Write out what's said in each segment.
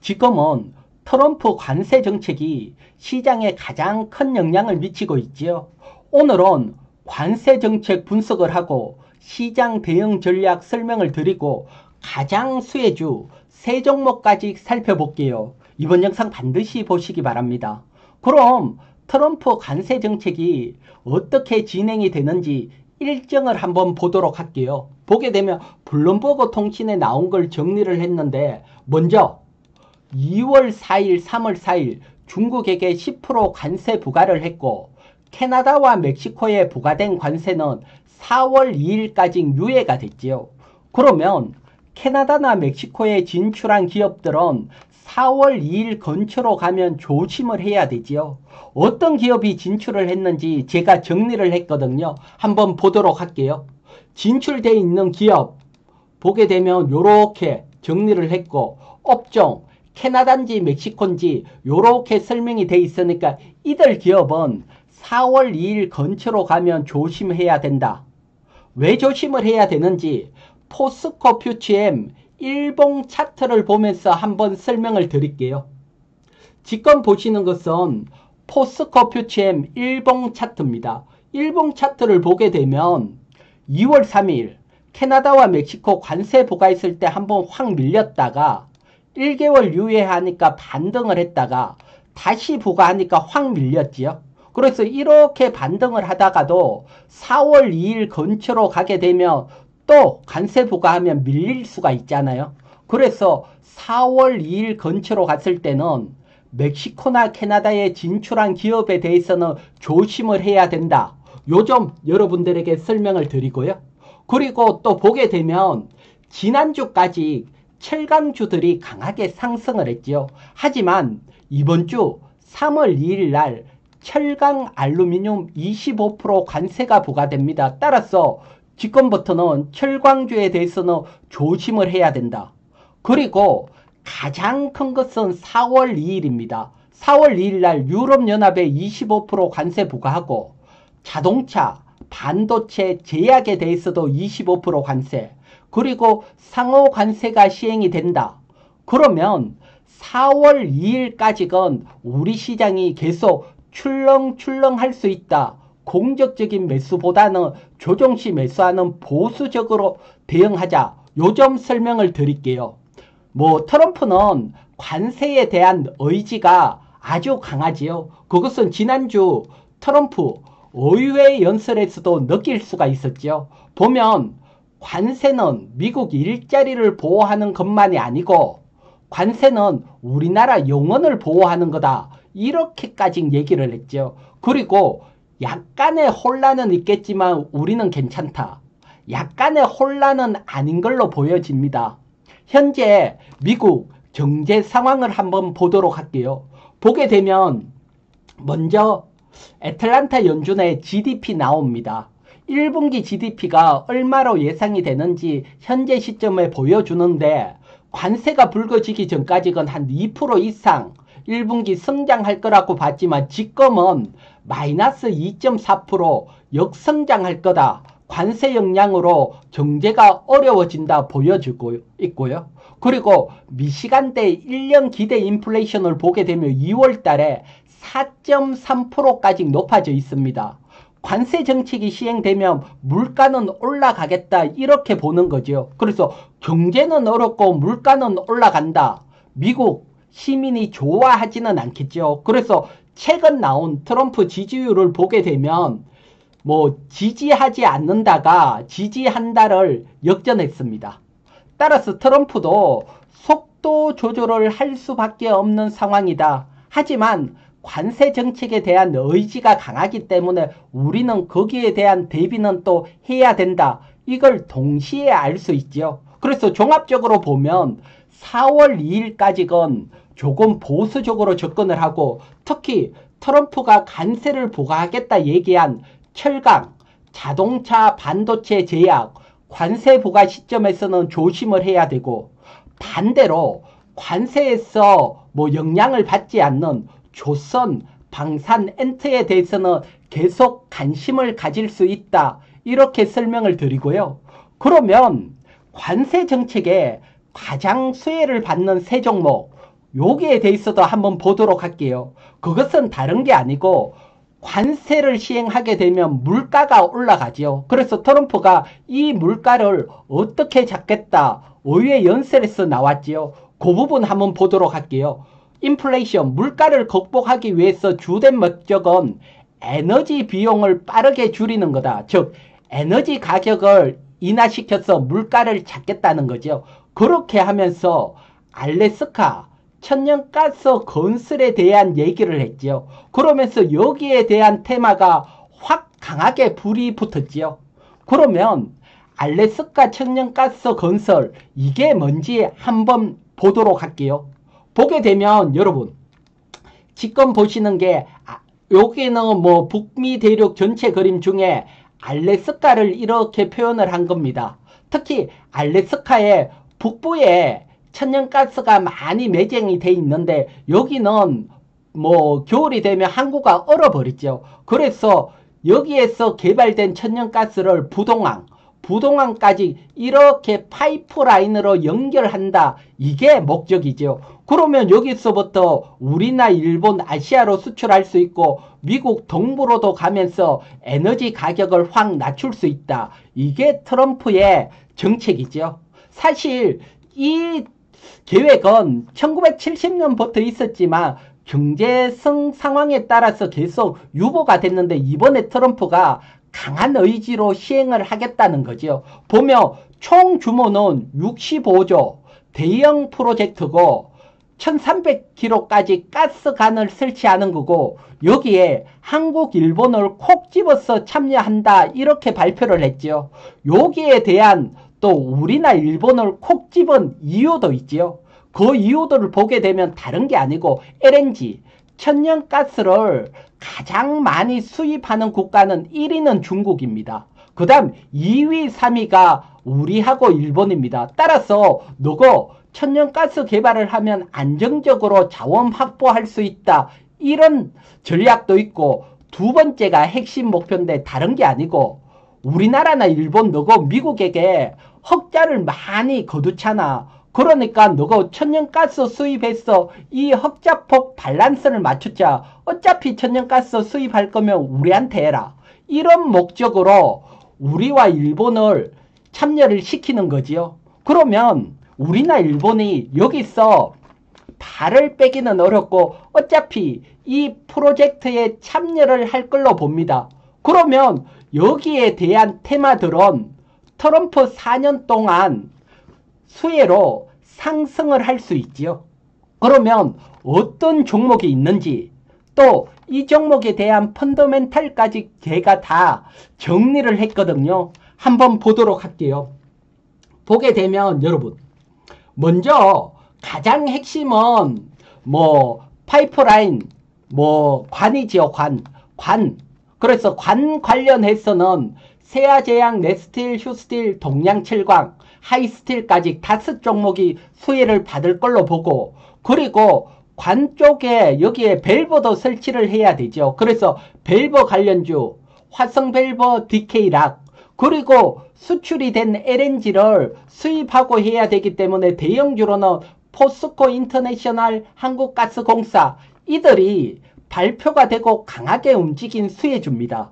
지금은 트럼프 관세 정책이 시장에 가장 큰 영향을 미치고 있지요. 오늘은 관세 정책 분석을 하고 시장 대응 전략 설명을 드리고 가장 수혜주 세 종목까지 살펴볼게요. 이번 영상 반드시 보시기 바랍니다. 그럼 트럼프 관세 정책이 어떻게 진행이 되는지 일정을 한번 보도록 할게요. 보게 되면 블룸버그 통신에 나온 걸 정리를 했는데, 먼저 2월 4일, 3월 4일 중국에게 10% 관세 부과를 했고, 캐나다와 멕시코에 부과된 관세는 4월 2일까지 유예가 됐지요. 그러면 캐나다나 멕시코에 진출한 기업들은 4월 2일 근처로 가면 조심을 해야 되지요. 어떤 기업이 진출을 했는지 제가 정리를 했거든요. 한번 보도록 할게요. 진출되어 있는 기업 보게 되면 이렇게 정리를 했고, 업종 캐나다인지 멕시코인지 이렇게 설명이 되어 있으니까 이들 기업은 4월 2일 근처로 가면 조심해야 된다. 왜 조심을 해야 되는지 포스코 퓨처엠 일봉 차트를 보면서 한번 설명을 드릴게요. 지금 보시는 것은 포스코 퓨처엠 일봉 차트입니다. 일봉 차트를 보게 되면 2월 3일 캐나다와 멕시코 관세 부과했을 때 한번 확 밀렸다가 1개월 유예하니까 반등을 했다가 다시 부과하니까 확 밀렸지요. 그래서 이렇게 반등을 하다가도 4월 2일 근처로 가게 되면 또 관세 부과하면 밀릴 수가 있잖아요. 그래서 4월 2일 근처로 갔을 때는 멕시코나 캐나다에 진출한 기업에 대해서는 조심을 해야 된다. 요점 여러분들에게 설명을 드리고요. 그리고 또 보게 되면 지난주까지 철강주들이 강하게 상승을 했죠. 하지만 이번 주 3월 2일 날 철강 알루미늄 25% 관세가 부과됩니다. 따라서 지금부터는 철강주에 대해서는 조심을 해야 된다. 그리고 가장 큰 것은 4월 2일입니다. 4월 2일 날 유럽연합에 25% 관세 부과하고 자동차, 반도체, 제약에 대해서도 25% 관세, 그리고 상호 관세가 시행이 된다. 그러면 4월 2일까지는 우리 시장이 계속 출렁출렁 할 수 있다. 공격적인 매수보다는 조정시 매수하는 보수적으로 대응하자. 요점 설명을 드릴게요. 트럼프는 관세에 대한 의지가 아주 강하지요. 그것은 지난주 트럼프 의회 연설에서도 느낄 수가 있었죠. 보면 관세는 미국 일자리를 보호하는 것만이 아니고 관세는 우리나라 영혼을 보호하는 거다. 이렇게까지 얘기를 했죠. 그리고 약간의 혼란은 있겠지만 우리는 괜찮다. 약간의 혼란은 아닌 걸로 보여집니다. 현재 미국 경제 상황을 한번 보도록 할게요. 보게 되면 먼저 애틀란타 연준의 GDP 나옵니다. 1분기 GDP가 얼마로 예상이 되는지 현재 시점에 보여주는데, 관세가 불거지기 전까지는 한 2% 이상 1분기 성장할 거라고 봤지만 지금은 마이너스 2.4% 역성장할 거다. 관세 영향으로 경제가 어려워진다 보여주고 있고요. 그리고 미시간대 1년 기대 인플레이션을 보게 되면 2월 달에 4.3%까지 높아져 있습니다. 관세 정책이 시행되면 물가는 올라가겠다, 이렇게 보는 거죠. 그래서 경제는 어렵고 물가는 올라간다. 미국 시민이 좋아하지는 않겠죠. 그래서 최근 나온 트럼프 지지율을 보게 되면 지지하지 않는다가 지지한다를 역전했습니다. 따라서 트럼프도 속도 조절을 할 수밖에 없는 상황이다. 하지만 관세 정책에 대한 의지가 강하기 때문에 우리는 거기에 대한 대비는 또 해야 된다. 이걸 동시에 알 수 있죠. 그래서 종합적으로 보면 4월 2일까지는 조금 보수적으로 접근을 하고, 특히 트럼프가 관세를 부과하겠다 얘기한 철강, 자동차, 반도체, 제약, 관세 부과 시점에서는 조심을 해야 되고, 반대로 관세에서 영향을 받지 않는 조선, 방산, 엔트에 대해서는 계속 관심을 가질 수 있다. 이렇게 설명을 드리고요. 그러면 관세 정책에 가장 수혜를 받는 세 종목, 여기에 대해서도 한번 보도록 할게요. 그것은 다른 게 아니고 관세를 시행하게 되면 물가가 올라가죠. 그래서 트럼프가 이 물가를 어떻게 잡겠다 의회 연설에서 나왔지요. 그 부분 한번 보도록 할게요. 인플레이션, 물가를 극복하기 위해서 주된 목적은 에너지 비용을 빠르게 줄이는 거다. 즉 에너지 가격을 인하시켜서 물가를 잡겠다는 거죠. 그렇게 하면서 알래스카 천연가스 건설에 대한 얘기를 했죠. 그러면서 여기에 대한 테마가 확 강하게 불이 붙었지요. 그러면 알래스카 천연가스 건설 이게 뭔지 한번 보도록 할게요. 보게 되면 여러분 지금 보시는 게 여기는 뭐 북미 대륙 전체 그림 중에 알래스카를 이렇게 표현을 한 겁니다. 특히 알래스카의 북부에 천연가스가 많이 매장이 돼 있는데 여기는 뭐 겨울이 되면 항구가 얼어버리죠. 그래서 여기에서 개발된 천연가스를 부동항까지 이렇게 파이프라인으로 연결한다. 이게 목적이죠. 그러면 여기서부터 우리나 일본, 아시아로 수출할 수 있고 미국 동부로도 가면서 에너지 가격을 확 낮출 수 있다. 이게 트럼프의 정책이죠. 사실 이 계획은 1970년부터 있었지만 경제성 상황에 따라서 계속 유보가 됐는데 이번에 트럼프가 강한 의지로 시행을 하겠다는 거죠. 보면 총 규모는 65조 대형 프로젝트고 1300km까지 가스관을 설치하는 거고 여기에 한국, 일본을 콕 집어서 참여한다 이렇게 발표를 했죠. 여기에 대한 또 우리나 일본을 콕 집은 이유도 있지요. 그 이유들을 보게 되면 다른 게 아니고 LNG, 천연가스를 가장 많이 수입하는 국가는 1위는 중국입니다. 그 다음 2위, 3위가 우리하고 일본입니다. 따라서 너고 천연가스 개발을 하면 안정적으로 자원 확보할 수 있다. 이런 전략도 있고 두 번째가 핵심 목표인데 다른 게 아니고 우리나라나 일본 너고 미국에게 흑자를 많이 거두잖아. 그러니까 너가 천연가스 수입해서 이 흑자폭 밸런스를 맞추자. 어차피 천연가스 수입할 거면 우리한테 해라. 이런 목적으로 우리와 일본을 참여를 시키는 거지요. 그러면 우리나 일본이 여기서 발을 빼기는 어렵고 어차피 이 프로젝트에 참여를 할 걸로 봅니다. 그러면 여기에 대한 테마들은 트럼프 4년 동안 수혜로 상승을 할 수 있지요. 그러면 어떤 종목이 있는지 또 이 종목에 대한 펀더멘탈까지 제가 다 정리를 했거든요. 한번 보도록 할게요. 보게 되면 여러분 먼저 가장 핵심은 뭐 파이프라인 뭐 관이지요. 관. 그래서 관 관련해서는 세아제약, 네스틸, 휴스틸, 동양철강, 하이스틸까지 5종목이 수혜를 받을 걸로 보고 그리고 관 쪽에 여기에 밸브도 설치를 해야 되죠. 그래서 밸브 관련주 화성밸브, DK락 그리고 수출이 된 LNG를 수입하고 해야 되기 때문에 대형주로는 포스코 인터내셔널, 한국가스공사 이들이 발표가 되고 강하게 움직인 수혜주입니다.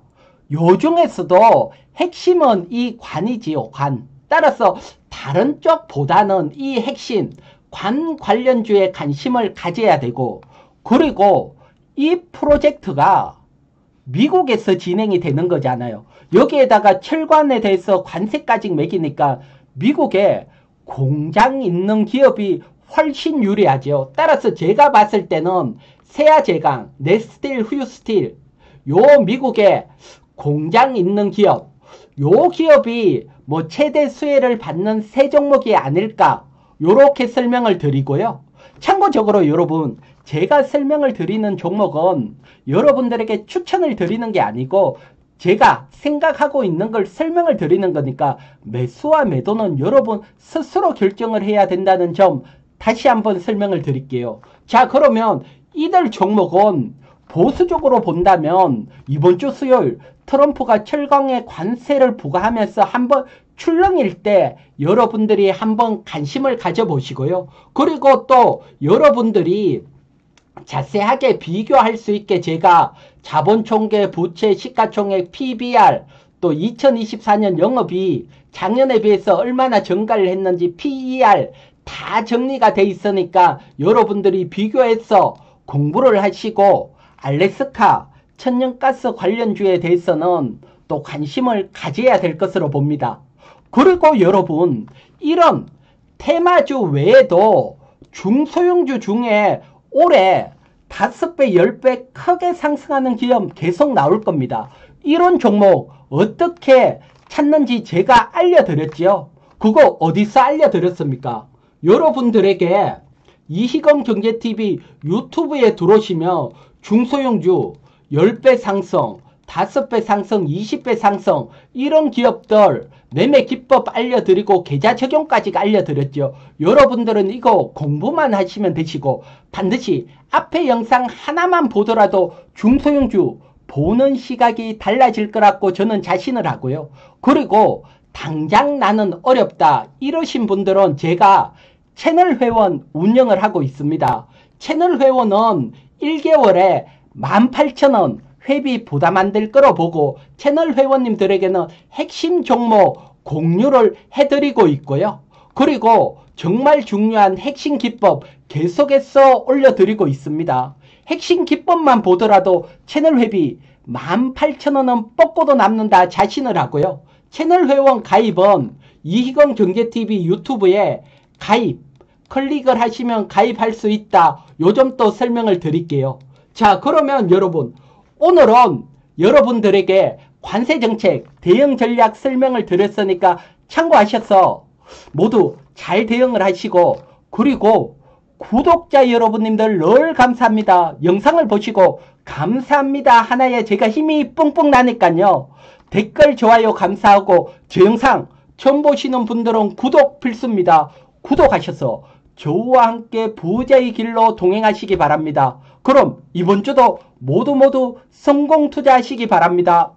요 중에서도 핵심은 이 관이지요. 관. 따라서 다른 쪽보다는 이 핵심 관 관련주에 관심을 가져야 되고 그리고 이 프로젝트가 미국에서 진행이 되는 거잖아요. 여기에다가 철관에 대해서 관세까지 매기니까 미국에 공장 있는 기업이 훨씬 유리하죠. 따라서 제가 봤을 때는 세아제강, 네스틸, 휴스틸 요 미국에 공장 있는 기업 요 기업이 뭐 최대 수혜를 받는 세 종목이 아닐까 요렇게 설명을 드리고요. 참고적으로 여러분 제가 설명을 드리는 종목은 여러분들에게 추천을 드리는 게 아니고 제가 생각하고 있는 걸 설명을 드리는 거니까 매수와 매도는 여러분 스스로 결정을 해야 된다는 점 다시 한번 설명을 드릴게요. 자 그러면 이들 종목은 보수적으로 본다면 이번 주 수요일 트럼프가 철강에 관세를 부과하면서 한번 출렁일 때 여러분들이 한번 관심을 가져보시고요. 그리고 또 여러분들이 자세하게 비교할 수 있게 제가 자본총계, 부채, 시가총액, PBR, 또 2024년 영업이 작년에 비해서 얼마나 증가를 했는지 PER 다 정리가 돼 있으니까 여러분들이 비교해서 공부를 하시고 알래스카 천연가스 관련주에 대해서는 또 관심을 가져야 될 것으로 봅니다. 그리고 여러분, 이런 테마주 외에도 중소형주 중에 올해 5배, 10배 크게 상승하는 기업 계속 나올 겁니다. 이런 종목 어떻게 찾는지 제가 알려드렸죠. 그거 어디서 알려드렸습니까? 여러분들에게 이희건 경제TV 유튜브에 들어오시면 중소형주 10배 상승, 5배 상승, 20배 상승 이런 기업들 매매 기법 알려드리고 계좌 적용까지 알려드렸죠. 여러분들은 이거 공부만 하시면 되시고 반드시 앞에 영상 하나만 보더라도 중소형주 보는 시각이 달라질 거라고 저는 자신을 하고요. 그리고 당장 나는 어렵다 이러신 분들은 제가 채널 회원 운영을 하고 있습니다. 채널 회원은 1개월에 18,000원 회비 부담 안 될 거로 보고 채널 회원님들에게는 핵심 종목 공유를 해드리고 있고요. 그리고 정말 중요한 핵심 기법 계속해서 올려드리고 있습니다. 핵심 기법만 보더라도 채널 회비 18,000원은 뽑고도 남는다 자신을 하고요. 채널 회원 가입은 이희건 경제TV 유튜브에 가입 클릭을 하시면 가입할 수 있다. 요점 또 설명을 드릴게요. 자, 그러면 여러분 오늘은 여러분들에게 관세정책 대응 전략 설명을 드렸으니까 참고하셔서 모두 잘 대응을 하시고 그리고 구독자 여러분님들 늘 감사합니다. 영상을 보시고 감사합니다 하나에 제가 힘이 뿡뿡 나니까요. 댓글 좋아요 감사하고 제 영상 처음 보시는 분들은 구독 필수입니다. 구독하셔서 저와 함께 부자의 길로 동행하시기 바랍니다. 그럼 이번 주도 모두 성공 투자하시기 바랍니다.